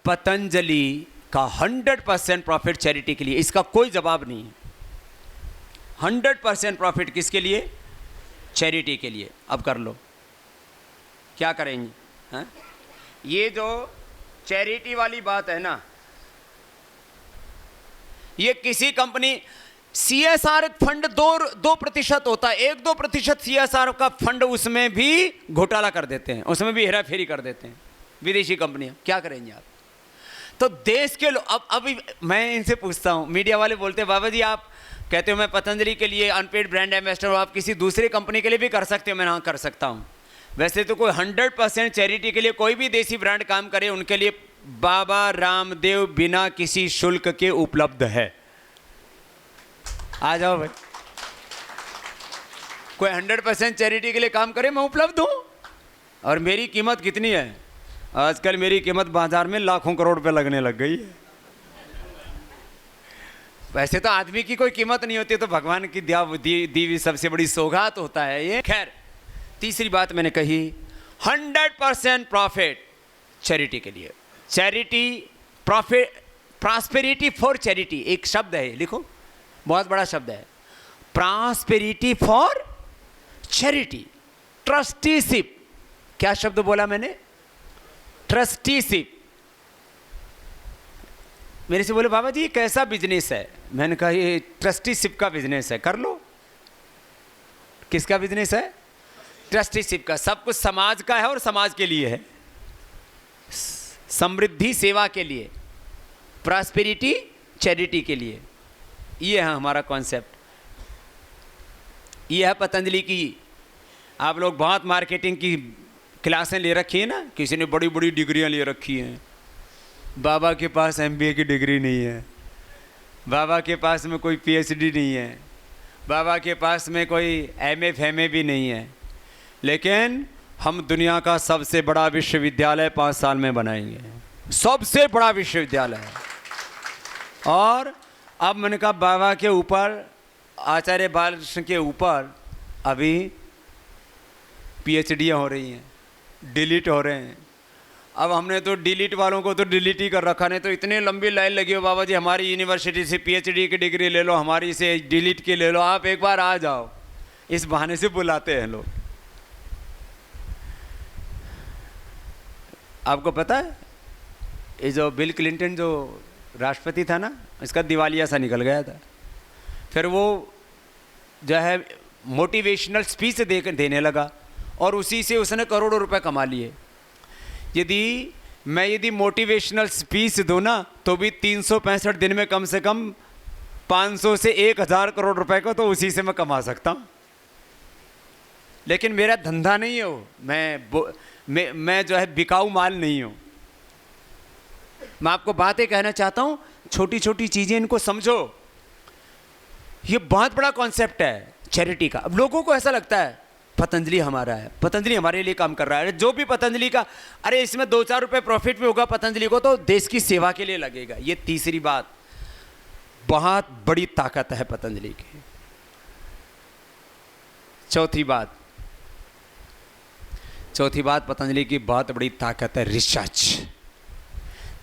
पतंजलि का 100% profit charity के लिए, इसका कोई जवाब नहीं है। 100% प्रॉफिट किसके लिए? चैरिटी के लिए। अब कर लो, क्या करेंगे? हाँ, ये जो चैरिटी वाली बात है ना, ये किसी कंपनी CSR फंड 2% होता है, 1-2% CSR का फंड, उसमें भी घोटाला कर देते हैं, उसमें भी हेराफेरी कर देते हैं विदेशी कंपनियां। क्या करेंगे आप? तो देश के लोग, अब अभी मैं इनसे पूछता हूं, मीडिया वाले बोलते हैं बाबा जी आप कहते हो मैं पतंजलि के लिए अनपेड ब्रांड एम्बेसडर हूं, आप किसी दूसरी कंपनी के लिए भी कर सकते हो। मैं हाँ कर सकता हूं। वैसे तो कोई 100% चैरिटी के लिए कोई भी देसी ब्रांड काम करे, उनके लिए बाबा रामदेव बिना किसी शुल्क के उपलब्ध है। आ जाओ भाई, कोई 100% चैरिटी के लिए काम करे, मैं उपलब्ध हूं। और मेरी कीमत कितनी है? आजकल मेरी कीमत बाजार में लाखों करोड़ रुपए लगने लग गई है। वैसे तो आदमी की कोई कीमत नहीं होती, तो भगवान की दी हुई सबसे बड़ी सौगात होता है ये। खैर, तीसरी बात मैंने कही 100% प्रॉफिट चैरिटी के लिए। Charity profit, prosperity for charity एक शब्द है, लिखो, बहुत बड़ा शब्द है। Prosperity for charity, trusteeship. क्या शब्द बोला मैंने? ट्रस्टीशिप। मेरे से बोले बाबा जी कैसा बिजनेस है? मैंने कहा ये ट्रस्टीशिप का बिजनेस है, कर लो। किसका बिजनेस है? ट्रस्टीशिप का। सब कुछ समाज का है और समाज के लिए है, समृद्धि सेवा के लिए, प्रॉस्पेरिटी चैरिटी के लिए। ये है हमारा कॉन्सेप्ट। ये है पतंजलि की। आप लोग बहुत मार्केटिंग की क्लासें ले रखी है ना, किसी ने बड़ी बड़ी डिग्रियां ले रखी हैं। बाबा के पास MBA की डिग्री नहीं है, बाबा के पास में कोई PhD नहीं है, बाबा के पास में कोई MA FMA भी नहीं है, लेकिन हम दुनिया का सबसे बड़ा विश्वविद्यालय 5 साल में बनाएंगे, सबसे बड़ा विश्वविद्यालय। और अब मैंने कहा बाबा के ऊपर, आचार्य बालकृष्ण के ऊपर अभी PhD हो रही हैं, डिलीट हो रहे हैं। अब हमने तो डिलीट वालों को तो डिलीट ही कर रखा, नहीं तो इतनी लंबी लाइन लगी हो बाबा जी हमारी यूनिवर्सिटी से PhD की डिग्री ले लो, हमारी से डिलीट की ले लो, आप एक बार आ जाओ। इस बहाने से बुलाते हैं लोग। आपको पता है ये जो बिल क्लिंटन जो राष्ट्रपति था ना, इसका दिवालिया सा निकल गया था। फिर वो जो है मोटिवेशनल स्पीच देने लगा और उसी से उसने करोड़ों रुपए कमा लिए। यदि मोटिवेशनल स्पीच दूँ ना, तो भी 365 दिन में कम से कम 500 से 1000 करोड़ रुपए को तो उसी से मैं कमा सकता हूँ। लेकिन मेरा धंधा नहीं है वो, मैं जो है बिकाऊ माल नहीं हूँ। मैं आपको बातें कहना चाहता हूँ, छोटी छोटी चीज़ें इनको समझो। ये बहुत बड़ा कॉन्सेप्ट है चैरिटी का। अब लोगों को ऐसा लगता है पतंजलि हमारा है, पतंजलि हमारे लिए काम कर रहा है, जो भी पतंजलि का, अरे इसमें 2-4 रुपए प्रॉफिट भी होगा पतंजलि को तो देश की सेवा के लिए लगेगा। ये तीसरी बात, बहुत बड़ी ताकत है पतंजलि की। चौथी बात पतंजलि की बहुत बड़ी ताकत है रिसर्च।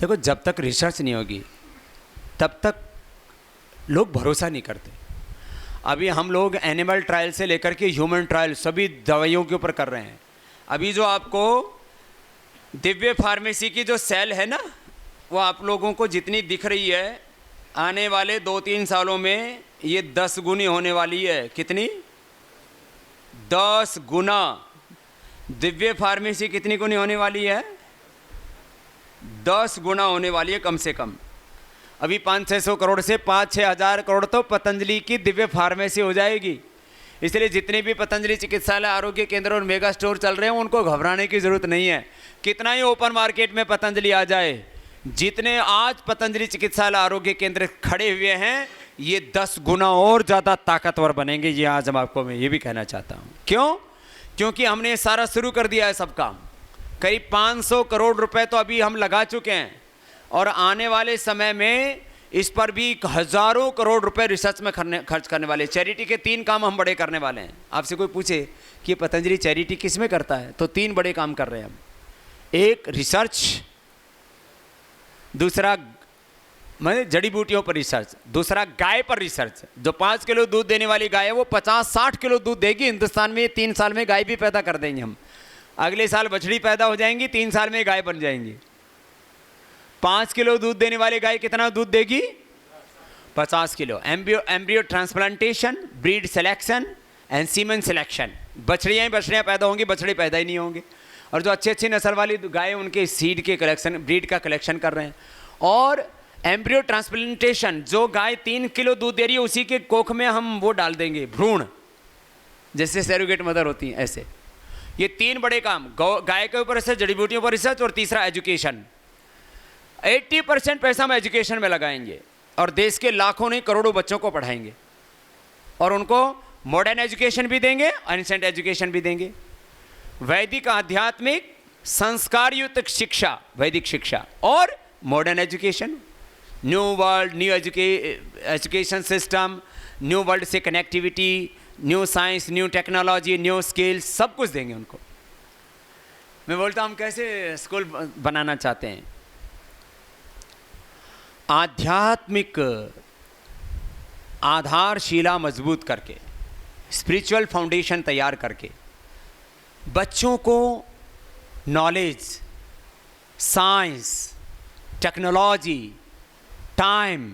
देखो, जब तक रिसर्च नहीं होगी तब तक लोग भरोसा नहीं करते। अभी हम लोग एनिमल ट्रायल से लेकर के ह्यूमन ट्रायल सभी दवाइयों के ऊपर कर रहे हैं। अभी जो आपको दिव्य फार्मेसी की जो सेल है ना, वो आप लोगों को जितनी दिख रही है, आने वाले 2-3 सालों में ये 10 गुनी होने वाली है। कितनी? 10 गुना। दिव्य फार्मेसी कितनी गुनी होने वाली है? 10 गुना होने वाली है कम से कम। अभी 500-600 करोड़ से 5-6 हज़ार करोड़ तो पतंजलि की दिव्य फार्मेसी हो जाएगी। इसलिए जितने भी पतंजलि चिकित्सालय, आरोग्य केंद्र और मेगा स्टोर चल रहे हैं, उनको घबराने की ज़रूरत नहीं है। कितना ही ओपन मार्केट में पतंजलि आ जाए, जितने आज पतंजलि चिकित्सालय, आरोग्य केंद्र खड़े हुए हैं, ये 10 गुना और ज़्यादा ताकतवर बनेंगे। ये आज हम आपको मैं ये भी कहना चाहता हूँ। क्यों? क्योंकि हमने सारा शुरू कर दिया है सब काम। करीब 500 करोड़ रुपए तो अभी हम लगा चुके हैं और आने वाले समय में इस पर भी हज़ारों करोड़ रुपए रिसर्च में खर्च करने वाले। चैरिटी के 3 काम हम बड़े करने वाले हैं। आपसे कोई पूछे कि पतंजलि चैरिटी किस में करता है, तो 3 बड़े काम कर रहे हैं हम। एक, रिसर्च, दूसरा मतलब जड़ी बूटियों पर रिसर्च, दूसरा गाय पर रिसर्च। जो 5 किलो दूध देने वाली गाय है वो 50-60 किलो दूध देगी। हिंदुस्तान में 3 साल में गाय भी पैदा कर देंगे हम। अगले साल बछड़ी पैदा हो जाएंगी, 3 साल में गाय बन जाएंगी। 5 किलो दूध देने वाली गाय कितना दूध देगी? 50 kilo. Embryo transplantation, breed selection and semen selection. बछड़ियाँ पैदा होंगी, बछड़े पैदा ही नहीं होंगे। और जो अच्छी नस्ल वाली गाय, उनके सीड के कलेक्शन, ब्रीड का कलेक्शन कर रहे हैं। और एम्ब्रियो ट्रांसप्लांटेशन, जो गाय 3 किलो दूध दे रही है उसी के कोख में हम वो डाल देंगे भ्रूण, जैसे सैरोगेट मदर होती हैं ऐसे। ये 3 बड़े काम, गाय के ऊपर रिसर्च, जड़ी बूटियों पर रिसर्च, और तीसरा एजुकेशन। 80% पैसा हम एजुकेशन में लगाएंगे और देश के लाखों नहीं करोड़ों बच्चों को पढ़ाएंगे और उनको मॉडर्न एजुकेशन भी देंगे, एंशिएंट एजुकेशन भी देंगे। वैदिक आध्यात्मिक संस्कार युक्त शिक्षा, वैदिक शिक्षा और modern education, new world, new education system, new world से connectivity, new science, new technology, new skills, सब कुछ देंगे उनको। मैं बोलता हूँ हम कैसे स्कूल बनाना चाहते हैं? आध्यात्मिक आधारशिला मजबूत करके, स्पिरिचुअल फाउंडेशन तैयार करके बच्चों को knowledge, science, technology, time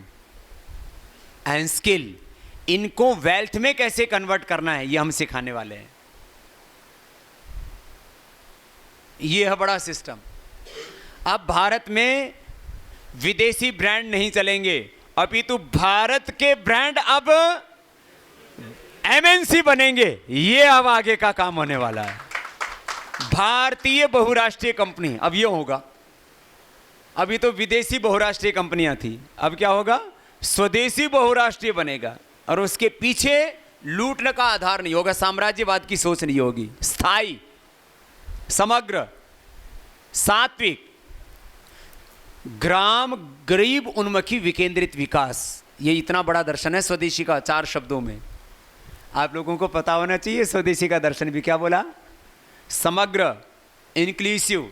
and skill, इनको वेल्थ में कैसे कन्वर्ट करना है, ये हम सिखाने वाले हैं। ये है बड़ा सिस्टम। अब भारत में विदेशी ब्रांड नहीं चलेंगे, अपितु भारत के ब्रांड अब एमएनसी बनेंगे। ये अब आगे का काम होने वाला है। भारतीय बहुराष्ट्रीय कंपनी अब ये होगा। अभी तो विदेशी बहुराष्ट्रीय कंपनियां थी, अब क्या होगा? स्वदेशी बहुराष्ट्रीय बनेगा। और उसके पीछे लूटने का आधार नहीं होगा, साम्राज्यवाद की सोच नहीं होगी। स्थायी, समग्र, सात्विक, ग्राम गरीब उन्मुखी विकेंद्रित विकास, ये इतना बड़ा दर्शन है स्वदेशी का। 4 शब्दों में आप लोगों को पता होना चाहिए स्वदेशी का दर्शन भी क्या बोला? समग्र, इंक्लूसिव,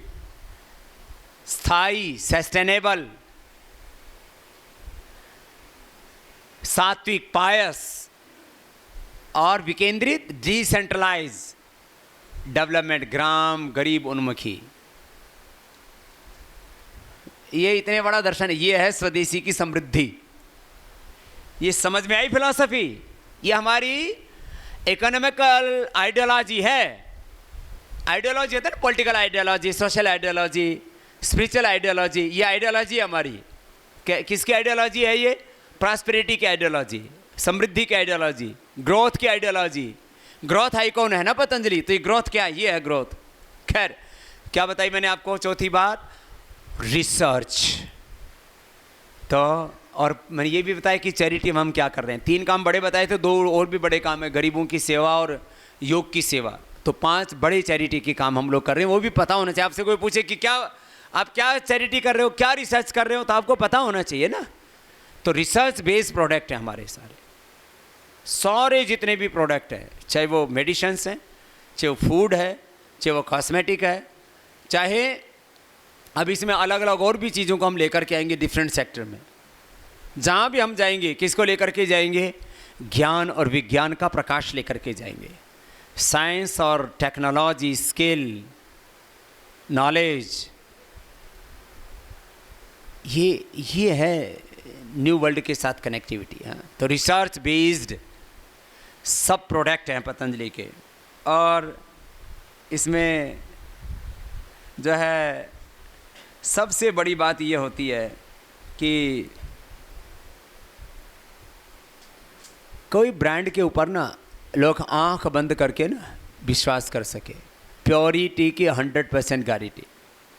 स्थायी, सस्टेनेबल, सात्विक, पायस और विकेंद्रित, डिसेंट्रलाइज डेवलपमेंट, ग्राम गरीब उन्मुखी। ये इतने बड़ा दर्शन है। ये है स्वदेशी की समृद्धि। ये समझ में आई फिलॉसफी? ये हमारी इकोनॉमिकल आइडियोलॉजी है। आइडियोलॉजी होता है ना, political ideology, social ideology, spiritual ideology. ये आइडियोलॉजी हमारी किसकी आइडियोलॉजी है? ये प्रॉस्पेरिटी की आइडियोलॉजी, समृद्धि की आइडियोलॉजी, ग्रोथ की आइडियोलॉजी। ग्रोथ आइकॉन है ना पतंजलि, तो ये ग्रोथ क्या है? ये है ग्रोथ। खैर, क्या बताई मैंने आपको? चौथी बात, रिसर्च। तो और मैंने ये भी बताया कि चैरिटी में हम क्या कर रहे हैं। 3 काम बड़े बताए थे, 2 और भी बड़े काम है, गरीबों की सेवा और योग की सेवा। तो 5 बड़े चैरिटी के काम हम लोग कर रहे हैं, वो भी पता होना चाहिए। आपसे कोई पूछे कि क्या आप क्या चैरिटी कर रहे हो, क्या रिसर्च कर रहे हो, तो आपको पता होना चाहिए ना। तो रिसर्च बेस्ड प्रोडक्ट है हमारे सारे जितने भी प्रोडक्ट हैं, चाहे वो मेडिसिन्स हैं, चाहे वो फूड है, चाहे वो कॉस्मेटिक है, चाहे अब इसमें अलग अलग और भी चीज़ों को हम लेकर के आएंगे डिफरेंट सेक्टर में। जहाँ भी हम जाएंगे, किसको लेकर के जाएंगे? ज्ञान और विज्ञान का प्रकाश लेकर के जाएंगे। साइंस और टेक्नोलॉजी, स्किल, नॉलेज, ये है न्यू वर्ल्ड के साथ कनेक्टिविटी। हाँ, तो रिसर्च बेस्ड सब प्रोडक्ट हैं पतंजलि के। और इसमें जो है सबसे बड़ी बात ये होती है कि कोई ब्रांड के ऊपर ना लोग आंख बंद करके ना विश्वास कर सके। प्योरिटी की 100% गारंटी।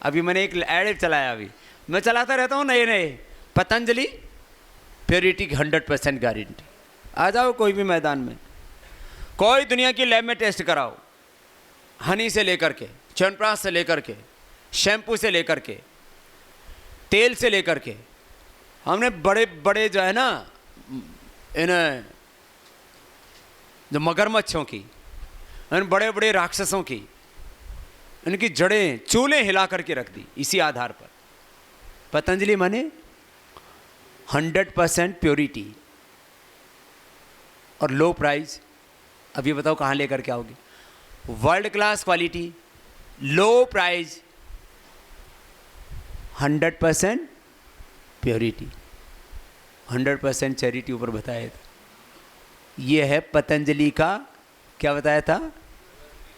अभी मैंने एक ऐड चलाया, अभी मैं चलाता रहता हूँ नए नए, पतंजलि प्योरिटी की 100% गारंटी। आ जाओ कोई भी मैदान में, कोई दुनिया की लैब में टेस्ट कराओ, हनी से लेकर के, च्यवनप्राश से लेकर के, शैम्पू से लेकर के, तेल से लेकर के, हमने बड़े बड़े जो है ना इन जो मगरमच्छों की, इन बड़े बड़े राक्षसों की, इनकी जड़ें चूल्हे हिला करके रख दी इसी आधार पर। पतंजलि माने 100% प्योरिटी और लो प्राइस। अब ये बताओ कहाँ लेकर के आओगे? वर्ल्ड क्लास क्वालिटी, लो प्राइस, 100% प्योरिटी, 100% चैरिटी ऊपर बताया था। ये है पतंजलि का, क्या बताया था,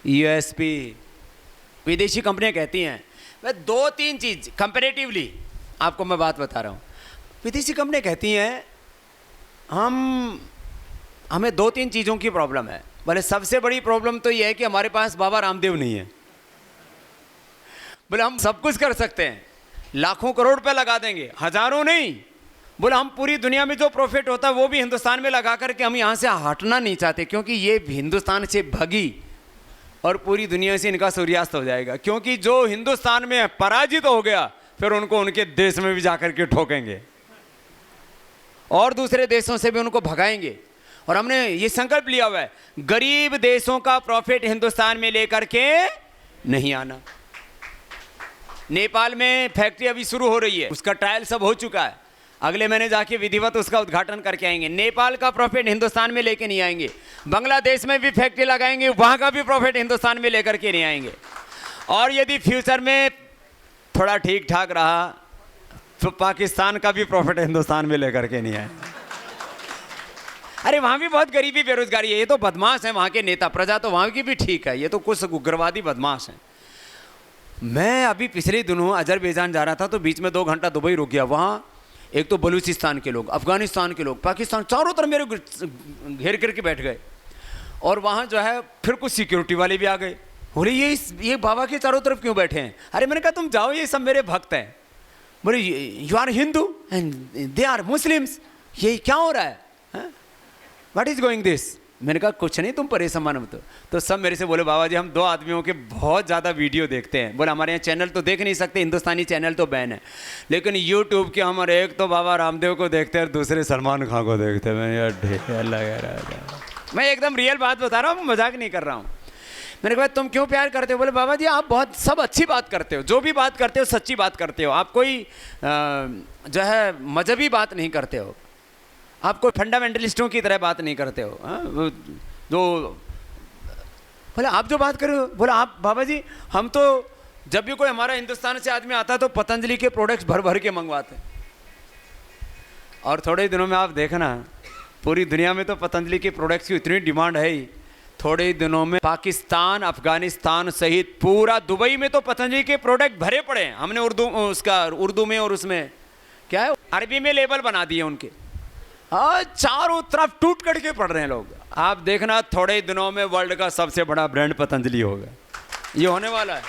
यूएसपी। विदेशी कंपनियां कहती हैं, मैं 2-3 चीज़ कंपैरेटिवली आपको मैं बात बता रहा हूँ। विदेशी कंपनियां कहती हैं हमें 2-3 चीज़ों की प्रॉब्लम है। बोले सबसे बड़ी प्रॉब्लम तो ये है कि हमारे पास बाबा रामदेव नहीं है। बोले हम सब कुछ कर सकते हैं, लाखों करोड़ रुपए लगा देंगे, हजारों नहीं। बोले हम पूरी दुनिया में जो प्रॉफिट होता है वो भी हिंदुस्तान में लगा करके हम यहाँ से हटना नहीं चाहते, क्योंकि ये हिंदुस्तान से भगी और पूरी दुनिया से इनका सूर्यास्त हो जाएगा। क्योंकि जो हिंदुस्तान में पराजित हो गया फिर उनको उनके देश में भी जाकर के ठोकेंगे और दूसरे देशों से भी उनको भगाएंगे। और हमने ये संकल्प लिया हुआ है, गरीब देशों का प्रॉफिट हिंदुस्तान में लेकर के नहीं आना। नेपाल में फैक्ट्री अभी शुरू हो रही है, उसका ट्रायल सब हो चुका है, अगले महीने जाके विधिवत उसका उद्घाटन करके आएंगे। नेपाल का प्रॉफिट हिंदुस्तान में लेके नहीं आएंगे। बांग्लादेश में भी फैक्ट्री लगाएंगे, वहाँ का भी प्रॉफिट हिंदुस्तान में लेकर के नहीं आएंगे। और यदि फ्यूचर में थोड़ा ठीक ठाक रहा तो पाकिस्तान का भी प्रॉफिट हिंदुस्तान में लेकर के नहीं आएंगे। अरे वहाँ भी बहुत गरीबी बेरोजगारी है, ये तो बदमाश है वहाँ के नेता, प्रजा तो वहाँ की भी ठीक है, ये तो कुछ उग्रवादी बदमाश हैं। मैं अभी पिछले दिनों अजरबैजान जा रहा था तो बीच में 2 घंटा दुबई रुक गया। वहाँ एक तो बलूचिस्तान के लोग, अफगानिस्तान के लोग, पाकिस्तान, चारों तरफ मेरे घेर कर के बैठ गए। और वहाँ जो है फिर कुछ सिक्योरिटी वाले भी आ गए, बोले ये बाबा के चारों तरफ क्यों बैठे हैं? अरे मैंने कहा तुम जाओ, ये सब मेरे भक्त हैं। बोले you are Hindu and they are Muslims, ये क्या हो रहा है? What is going this? मैंने कहा कुछ नहीं, तुम परेशान मत हो। तो सब मेरे से बोले बाबा जी हम 2 आदमियों के बहुत ज़्यादा वीडियो देखते हैं। बोले हमारे यहाँ चैनल तो देख नहीं सकते, हिंदुस्तानी चैनल तो बैन है, लेकिन यूट्यूब के हमारे एक तो बाबा रामदेव को देखते हैं और दूसरे सलमान खान को देखते हैं। मैं यार ढेर लगा रहा, मैं एकदम रियल बात बता रहा हूँ, मजाक नहीं कर रहा हूँ। मैंने कहा तुम क्यों प्यार करते हो? बोले बाबा जी आप बहुत सब अच्छी बात करते हो, जो भी बात करते हो सच्ची बात करते हो, आप कोई जो है मजहबी बात नहीं करते हो, आप कोई फंडामेंटलिस्टों की तरह बात नहीं करते हो। जो बोले आप जो बात कर रहे हो, बोला आप बाबा जी हम तो जब भी कोई हमारा हिंदुस्तान से आदमी आता है तो पतंजलि के प्रोडक्ट्स भर भर के मंगवाते हैं। और थोड़े ही दिनों में आप देखना पूरी दुनिया में तो पतंजलि के प्रोडक्ट्स की इतनी डिमांड है ही, थोड़े ही दिनों में पाकिस्तान, अफगानिस्तान सहित पूरा दुबई में तो पतंजलि के प्रोडक्ट भरे पड़े हैं। हमने उर्दू में और उसमें क्या है अरबी में लेबल बना दिए उनके, हाँ चारों तरफ टूट करके पड़ रहे हैं लोग। आप देखना थोड़े ही दिनों में वर्ल्ड का सबसे बड़ा ब्रांड पतंजलि होगा, ये होने वाला है।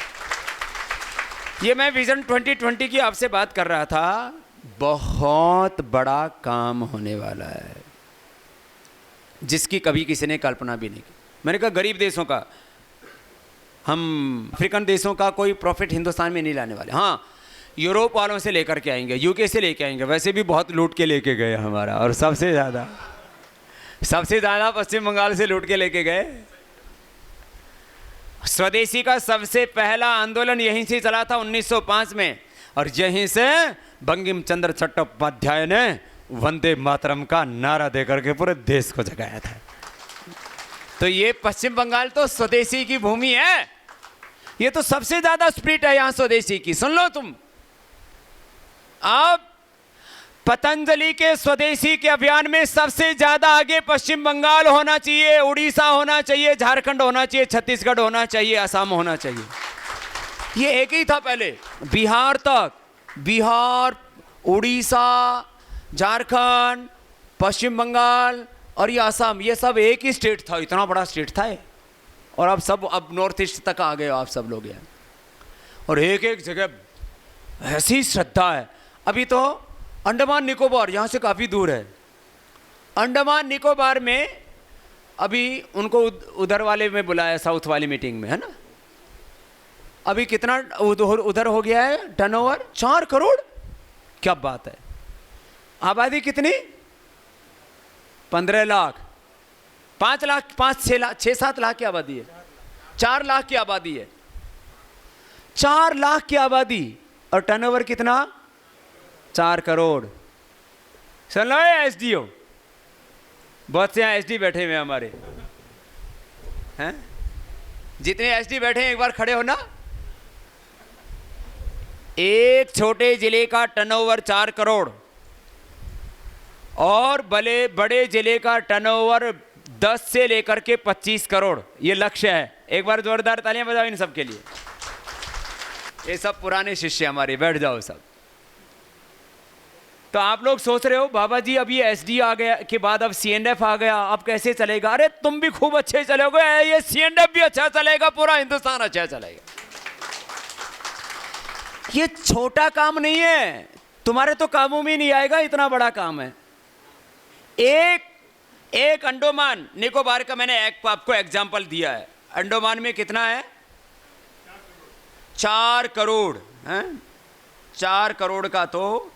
ये मैं विजन 2020 की आपसे बात कर रहा था, बहुत बड़ा काम होने वाला है जिसकी कभी किसी ने कल्पना भी नहीं की। मैंने कहा गरीब देशों का, हम अफ्रीकन देशों का कोई प्रॉफिट हिंदुस्तान में नहीं लाने वाले। हाँ यूरोप वालों से लेकर के आएंगे, यूके से लेके आएंगे, वैसे भी बहुत लूट के लेके गए हमारा, और सबसे ज़्यादा पश्चिम बंगाल से लूट के लेके गए। स्वदेशी का सबसे पहला आंदोलन यहीं से चला था 1905 में, और यहीं से बंकिम चंद्र चट्टोपाध्याय ने वंदे मातरम का नारा देकर के पूरे देश को जगाया था। तो ये पश्चिम बंगाल तो स्वदेशी की भूमि है, ये तो सबसे ज्यादा स्प्रिट है यहाँ स्वदेशी की। सुन लो तुम, अब पतंजलि के स्वदेशी के अभियान में सबसे ज्यादा आगे पश्चिम बंगाल होना चाहिए, उड़ीसा होना चाहिए, झारखंड होना चाहिए, छत्तीसगढ़ होना चाहिए, असम होना चाहिए। ये एक ही था पहले, बिहार तक, बिहार, उड़ीसा, झारखंड, पश्चिम बंगाल और ये असम, ये सब एक ही स्टेट था, इतना बड़ा स्टेट था ये। और अब सब अब नॉर्थ ईस्ट तक आ गए आप सब लोग यहाँ, और एक एक जगह ऐसी श्रद्धा है। अभी तो अंडमान निकोबार यहाँ से काफ़ी दूर है, अंडमान निकोबार में अभी उनको उधर वाले में बुलाया, साउथ वाली मीटिंग में, है ना। अभी कितना उधर हो गया है टर्नओवर? 4 करोड़। क्या बात है। आबादी कितनी? 15 लाख, 5 लाख, 5-6 लाख, 6-7 लाख की आबादी है, 4 लाख की आबादी है, 4 लाख की आबादी, और टर्नओवर कितना? 4 करोड़। सुन लो एसडीओ, बहुत से यहाँ एसडी बैठे हुए हैं हमारे, हैं? जितने एसडी बैठे हैं एक बार खड़े हो ना। एक छोटे जिले का टर्नओवर 4 करोड़ और बड़े जिले का टर्नओवर 10 से लेकर के 25 करोड़, ये लक्ष्य है। एक बार जोरदार तालियां बजाओ इन सब के लिए। ये सब पुराने शिष्य हमारे, बैठ जाओ सब। तो आप लोग सोच रहे हो बाबा जी अब ये एसडी आ गया के बाद अब सीएनएफ आ गया, अब कैसे चलेगा? अरे तुम भी खूब अच्छे चलोगे, ये सीएनएफ भी अच्छा चलेगा, पूरा हिंदुस्तान अच्छा चलेगा। ये छोटा काम नहीं है, तुम्हारे तो काबू में नहीं आएगा, इतना बड़ा काम है। एक अंडमान निकोबार का मैंने आपको एग्जाम्पल दिया है। अंडमान में कितना है? 4 करोड़ है। 4 करोड़ का तो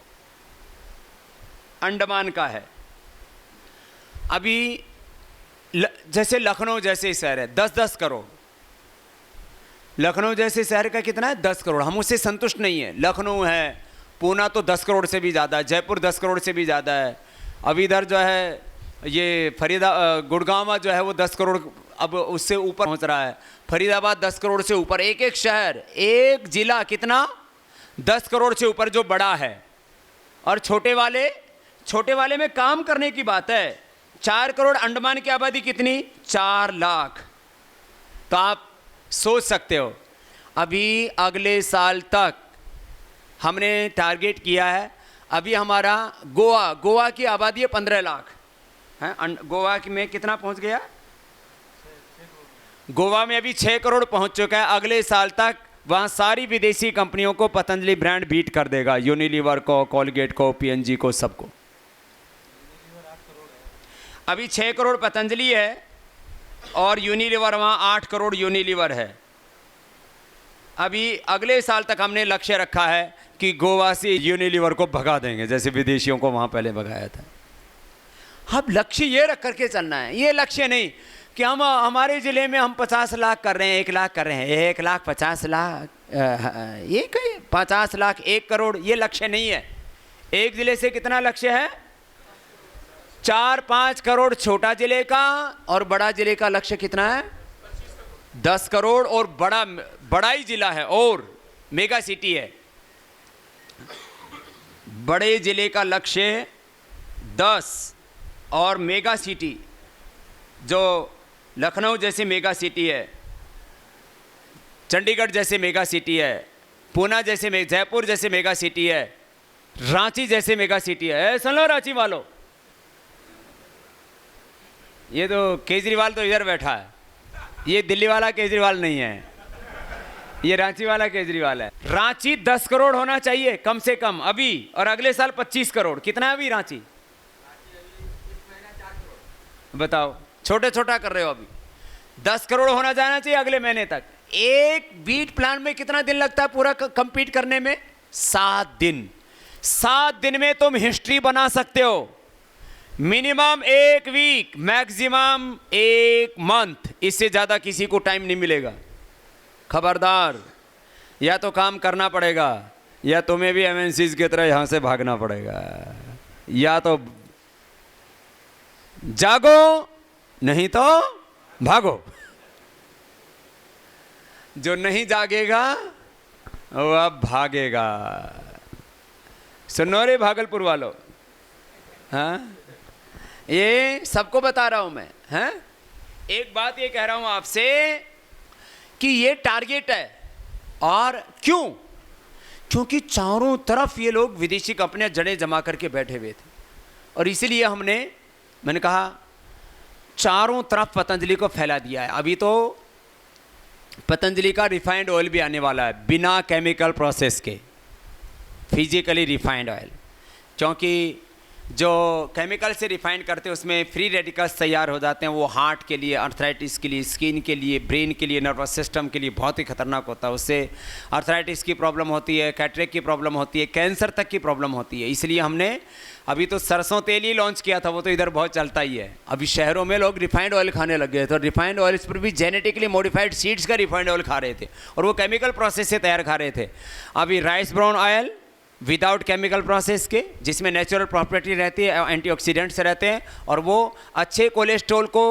अंडमान का है। अभी जैसे लखनऊ जैसे शहर है 10-10 करोड़। लखनऊ जैसे शहर का कितना है? 10 करोड़। हम उससे संतुष्ट नहीं है। लखनऊ है, पूना तो 10 करोड़ से भी ज़्यादा है, जयपुर 10 करोड़ से भी ज़्यादा है। अब इधर जो है ये गुड़गांव जो है वो 10 करोड़, अब उससे ऊपर पहुंच रहा है। फरीदाबाद 10 करोड़ से ऊपर। एक शहर, एक जिला कितना? 10 करोड़ से ऊपर जो बड़ा है। और छोटे वाले में काम करने की बात है। 4 करोड़ अंडमान की आबादी कितनी? 4 लाख। तो आप सोच सकते हो अभी अगले साल तक हमने टारगेट किया है। अभी हमारा गोवा की आबादी है 15 लाख है। गोवा में कितना पहुंच गया? गोवा में अभी 6 करोड़ पहुंच चुका है। अगले साल तक वहां सारी विदेशी कंपनियों को पतंजलि ब्रांड बीट कर देगा, यूनिलीवर को, कोलगेट को, पीएनजी को, सबको। अभी 6 करोड़ पतंजलि है और यूनिलीवर वहां 8 करोड़ यूनिलीवर है। अभी अगले साल तक हमने लक्ष्य रखा है कि गोवा से यूनिलीवर को भगा देंगे, जैसे विदेशियों को वहां पहले भगाया था। अब लक्ष्य ये रख करके चलना है। ये लक्ष्य नहीं कि हम हमारे ज़िले में हम 50 लाख कर रहे हैं, 1 लाख कर रहे हैं, 1 लाख 50 लाख, ये कहीं 50 लाख 1 करोड़, ये लक्ष्य नहीं है। एक ज़िले से कितना लक्ष्य है? 4-5 करोड़ छोटा ज़िले का, और बड़ा ज़िले का लक्ष्य कितना है? 10 करोड़। और बड़ा ही ज़िला है और मेगा सिटी है। बड़े ज़िले का लक्ष्य 10 और मेगा सिटी जो लखनऊ जैसे मेगा सिटी है, चंडीगढ़ जैसे मेगा सिटी है, पूना जैसे जयपुर जैसे मेगा सिटी है, रांची जैसे मेगा सिटी है। सुन लो रांची वालों, ये तो केजरीवाल तो इधर बैठा है, ये दिल्ली वाला केजरीवाल नहीं है, ये रांची वाला केजरीवाल है। रांची 10 करोड़ होना चाहिए कम से कम अभी, और अगले साल 25 करोड़। कितना है अभी रांची? बताओ, छोटा कर रहे हो। अभी 10 करोड़ होना जाना चाहिए अगले महीने तक। एक बीट प्लान में कितना दिन लगता है पूरा कंप्लीट करने में? 7 दिन। 7 दिन में तुम हिस्ट्री बना सकते हो। मिनिमम 1 वीक, मैक्सिमम 1 मंथ, इससे ज्यादा किसी को टाइम नहीं मिलेगा। खबरदार, या तो काम करना पड़ेगा या तुम्हें भी एमएनसीज की तरह यहां से भागना पड़ेगा। या तो जागो नहीं तो भागो। जो नहीं जागेगा वो अब भागेगा। सुनो रे भागलपुर वालों, हाँ, ये सबको बता रहा हूं मैं। हैं, एक बात ये कह रहा हूं आपसे कि ये टारगेट है। और क्यों? क्योंकि चारों तरफ ये लोग विदेशी कंपनियां जड़ें जमा करके बैठे हुए थे, और इसीलिए मैंने कहा चारों तरफ पतंजलि को फैला दिया है। अभी तो पतंजलि का रिफाइंड ऑयल भी आने वाला है, बिना केमिकल प्रोसेस के, फिजिकली रिफाइंड ऑयल। क्योंकि जो केमिकल से रिफाइंड करते हैं उसमें फ्री रेडिकल्स तैयार हो जाते हैं। वो हार्ट के लिए, अर्थराइटिस के लिए, स्किन के लिए, ब्रेन के लिए, नर्वस सिस्टम के लिए बहुत ही खतरनाक होता है। उससे अर्थराइटिस की प्रॉब्लम होती है, कैटरेक्ट की प्रॉब्लम होती है, कैंसर तक की प्रॉब्लम होती है। इसलिए हमने अभी तो सरसों तेल ही लॉन्च किया था, वो तो इधर बहुत चलता ही है। अभी शहरों में लोग रिफाइंड ऑयल खाने लग गए थे, और रिफाइंड ऑयल पर भी जेनेटिकली मॉडिफाइड सीड्स का रिफाइंड ऑयल खा रहे थे, और वो केमिकल प्रोसेस से तैयार खा रहे थे। अभी rice brown oil, without chemical process के, जिसमें नेचुरल प्रॉपर्टी रहती है, एंटीऑक्सीडेंट्स रहते हैं, और वो अच्छे कोलेस्ट्रॉल को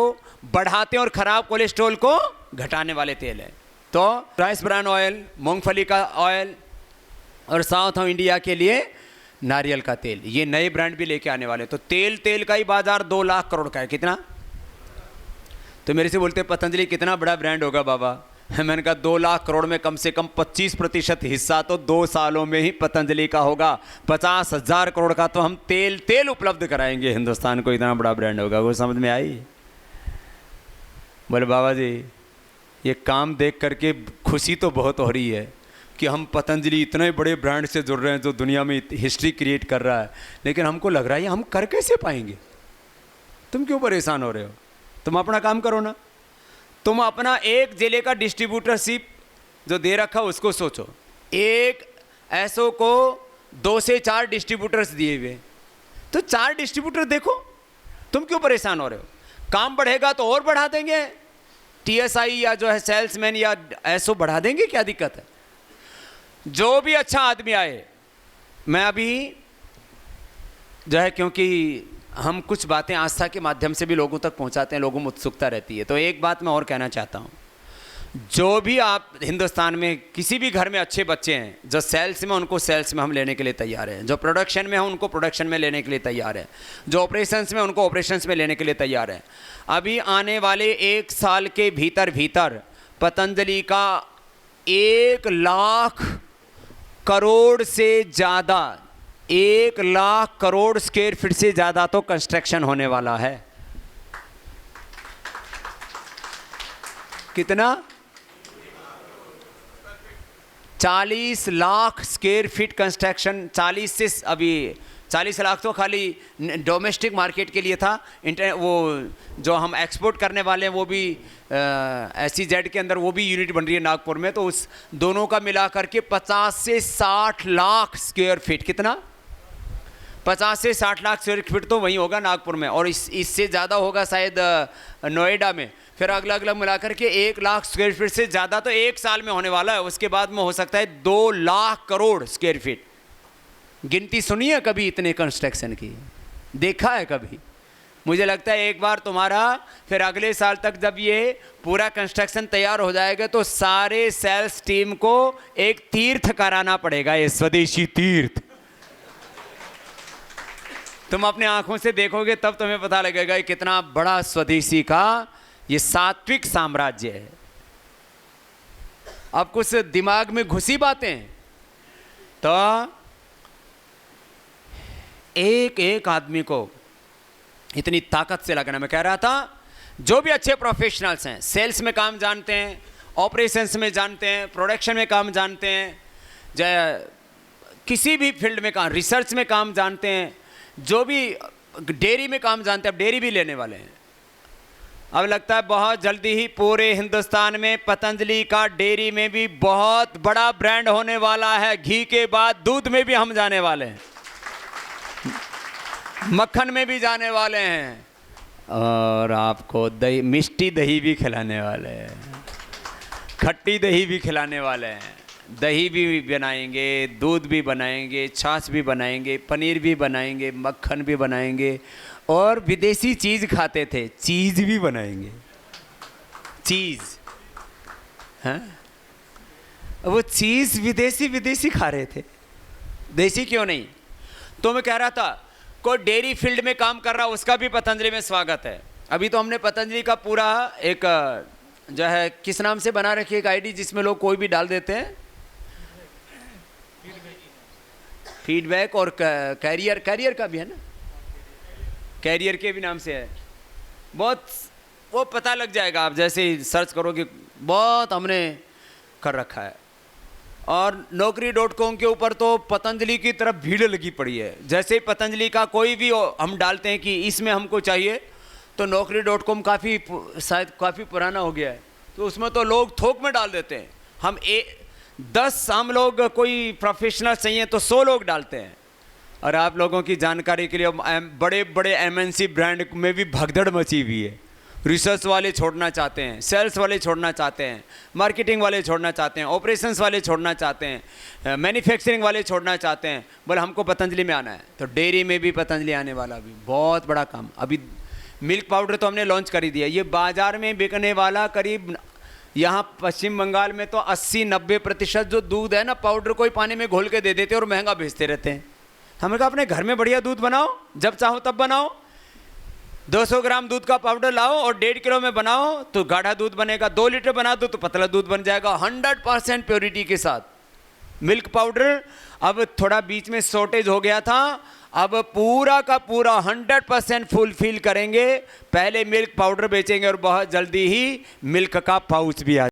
बढ़ाते हैं और ख़राब कोलेस्ट्रॉल को घटाने वाले तेल हैं। तो राइस ब्रान ऑयल, मूंगफली का ऑयल, और साउथ ऑफ इंडिया के लिए नारियल का तेल, ये नए ब्रांड भी लेके आने वाले। तो तेल का ही बाजार 2 लाख करोड़ का है। कितना? तो मेरे से बोलते पतंजलि कितना बड़ा ब्रांड होगा बाबा? मैंने कहा 2 लाख करोड़ में कम से कम 25% हिस्सा तो 2 सालों में ही पतंजलि का होगा। 50,000 करोड़ का तो हम तेल उपलब्ध कराएंगे हिंदुस्तान को, इतना बड़ा ब्रांड होगा। वो समझ में आई? बोले बाबा जी ये काम देख करके खुशी तो बहुत हो रही है कि हम पतंजलि इतने बड़े ब्रांड से जुड़ रहे हैं जो दुनिया में हिस्ट्री क्रिएट कर रहा है, लेकिन हमको लग रहा है हम कर कैसे पाएंगे? तुम क्यों परेशान हो रहे हो? तुम अपना काम करो ना। तुम अपना एक जिले का डिस्ट्रीब्यूटरशिप जो दे रखा उसको सोचो। एक एसओ को 2 से 4 डिस्ट्रीब्यूटर्स दिए हुए, तो 4 डिस्ट्रीब्यूटर देखो। तुम क्यों परेशान हो रहे हो? काम बढ़ेगा तो और बढ़ा देंगे, टीएसआई या जो है सेल्समैन या एसओ बढ़ा देंगे, क्या दिक्कत है? जो भी अच्छा आदमी आए, मैं अभी जो है, क्योंकि हम कुछ बातें आस्था के माध्यम से भी लोगों तक पहुंचाते हैं, लोगों में उत्सुकता रहती है, तो एक बात मैं और कहना चाहता हूं। जो भी आप हिंदुस्तान में किसी भी घर में अच्छे बच्चे हैं, जो सेल्स में, उनको सेल्स में हम लेने के लिए तैयार हैं। जो प्रोडक्शन में हैं उनको प्रोडक्शन में लेने के लिए तैयार है। जो ऑपरेशंस में, उनको ऑपरेशंस में लेने के लिए तैयार है। अभी आने वाले 1 साल के भीतर पतंजलि का 1 लाख करोड़ से ज़्यादा, 1 लाख करोड़ स्क्वायर फीट से ज़्यादा तो कंस्ट्रक्शन होने वाला है। कितना? 40 लाख स्क्वायर फीट कंस्ट्रक्शन। 40 से अभी 40 लाख तो खाली डोमेस्टिक मार्केट के लिए था। वो जो हम एक्सपोर्ट करने वाले हैं वो भी SEZ के अंदर वो भी यूनिट बन रही है नागपुर में, तो उस दोनों का मिला करके 50 से 60 लाख स्क्वायर फीट। कितना? 50 से 60 लाख स्क्वायर फीट तो वहीं होगा नागपुर में, और इससे ज़्यादा होगा शायद नोएडा में। फिर अगला मिलाकर के 1 लाख स्क्वायर फीट से ज़्यादा तो 1 साल में होने वाला है। उसके बाद में हो सकता है 2 लाख करोड़ स्क्वायर फीट। गिनती सुनी है कभी इतने कंस्ट्रक्शन की? देखा है कभी? मुझे लगता है एक बार तुम्हारा, फिर अगले साल तक जब ये पूरा कंस्ट्रक्शन तैयार हो जाएगा तो सारे सेल्स टीम को एक तीर्थ कराना पड़ेगा, ये स्वदेशी तीर्थ। तुम अपने आंखों से देखोगे तब तुम्हें पता लगेगा कि कितना बड़ा स्वदेशी का ये सात्विक साम्राज्य है। अब कुछ दिमाग में घुसी बातें, तो एक आदमी को इतनी ताकत से लगाना। मैं कह रहा था जो भी अच्छे प्रोफेशनल्स हैं, सेल्स में काम जानते हैं, ऑपरेशंस में जानते हैं, प्रोडक्शन में काम जानते हैं, किसी भी फील्ड में काम, रिसर्च में काम जानते हैं, जो भी डेयरी में काम जानते हैं, अब डेयरी भी लेने वाले हैं। अब लगता है बहुत जल्दी ही पूरे हिंदुस्तान में पतंजलि का डेयरी में भी बहुत बड़ा ब्रांड होने वाला है। घी के बाद दूध में भी हम जाने वाले हैं, मक्खन में भी जाने वाले हैं, और आपको दही, मिष्टी दही भी खिलाने वाले हैं, खट्टी दही भी खिलाने वाले हैं। दही भी बनाएंगे, दूध भी बनाएंगे, छाछ भी बनाएंगे, पनीर भी बनाएंगे, मक्खन भी बनाएंगे, और विदेशी चीज़ खाते थे, चीज़ भी बनाएंगे। चीज़, हाँ, वो चीज़ विदेशी खा रहे थे, देसी क्यों नहीं? तो मैं कह रहा था कोई डेयरी फील्ड में काम कर रहा है उसका भी पतंजलि में स्वागत है। अभी तो हमने पतंजलि का पूरा एक जो है, किस नाम से बना रखी है एक आईडी जिसमें लोग कोई भी डाल देते हैं, फीडबैक, और कैरियर का भी है ना, कैरियर के भी नाम से है। बहुत वो पता लग जाएगा, आप जैसे ही सर्च करोगे, बहुत हमने कर रखा है। और Naukri.com के ऊपर तो पतंजलि की तरफ भीड़ लगी पड़ी है। जैसे ही पतंजलि का कोई भी हम डालते हैं कि इसमें हमको चाहिए, तो Naukri.com काफ़ी पुराना हो गया है, तो उसमें तो लोग थोक में डाल देते हैं। हम 10 हम लोग कोई प्रोफेशनल चाहिए तो 100 लोग डालते हैं। और आप लोगों की जानकारी के लिए बड़े बड़े MNC ब्रांड में भी भगदड़ मची हुई है। रिसर्च वाले छोड़ना चाहते हैं, सेल्स वाले छोड़ना चाहते हैं, मार्केटिंग वाले छोड़ना चाहते हैं, ऑपरेशंस वाले छोड़ना चाहते हैं, मैन्युफैक्चरिंग वाले छोड़ना चाहते हैं, बोले हमको पतंजलि में आना है। तो डेयरी में भी पतंजलि आने वाला, भी बहुत बड़ा काम। अभी मिल्क पाउडर तो हमने लॉन्च कर ही दिया। ये बाज़ार में बिकने वाला करीब, यहाँ पश्चिम बंगाल में तो 80-90% जो दूध है ना, पाउडर को ही पानी में घोल के दे देते और महंगा बेचते रहते हैं। हमने कहा अपने घर में बढ़िया दूध बनाओ, जब चाहो तब बनाओ। 200 ग्राम दूध का पाउडर लाओ और 1.5 किलो में बनाओ तो गाढ़ा दूध बनेगा। 2 लीटर बना दो तो पतला दूध बन जाएगा 100% प्योरिटी के साथ। मिल्क पाउडर अब थोड़ा बीच में शॉर्टेज हो गया था, अब पूरा का पूरा 100% फुलफिल करेंगे। पहले मिल्क पाउडर बेचेंगे और बहुत जल्दी ही मिल्क का पाउच भी आ